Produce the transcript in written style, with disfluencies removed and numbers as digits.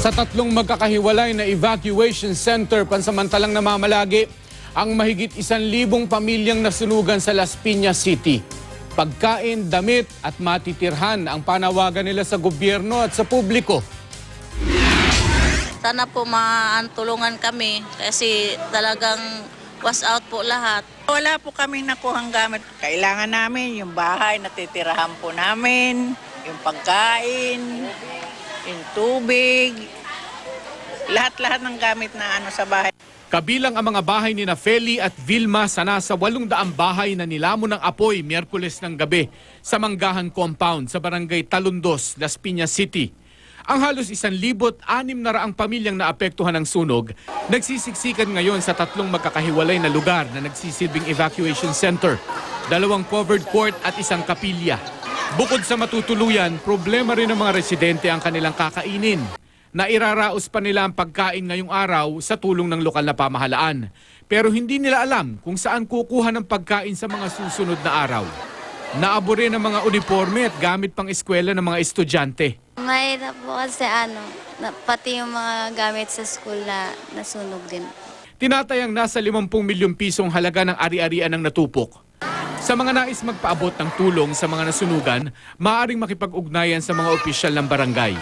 Sa tatlong magkakahiwalay na evacuation center pansamantalang namamalagi ang mahigit 1,000 pamilyang nasunugan sa Las Piñas City. Pagkain, damit at matitirhan ang panawagan nila sa gobyerno at sa publiko. Sana po maantulungan kami kasi talagang was out po lahat. Wala po kami nakuhang gamit. Kailangan namin yung bahay, natitirahan po namin, yung pagkain, yung tubig, lahat-lahat ng gamit na sa bahay. Kabilang ang mga bahay ni Feli at Vilma sa nasa 800 bahay na nilamon ng apoy Miyerkules ng gabi sa Manggahan Compound sa Barangay Talundos, Las Piñas City. Ang halos 1,600 pamilyang naapektuhan ng sunog, nagsisiksikan ngayon sa tatlong magkakahiwalay na lugar na nagsisilbing evacuation center, 2 covered court at 1 kapilya. Bukod sa matutuluyan, problema rin ng mga residente ang kanilang kakainin. Nairaraos pa nila ang pagkain ngayong araw sa tulong ng lokal na pamahalaan. Pero hindi nila alam kung saan kukuha ng pagkain sa mga susunod na araw. Naabo rin ang mga uniforme at gamit pang eskwela ng mga estudyante. Mahirap po kasi pati yung mga gamit sa school na nasunog din. Tinatayang nasa 50 milyong pisong halaga ng ari-arian ng natupok. Sa mga nais magpaabot ng tulong sa mga nasunugan, maaaring makipag-ugnayan sa mga opisyal ng barangay.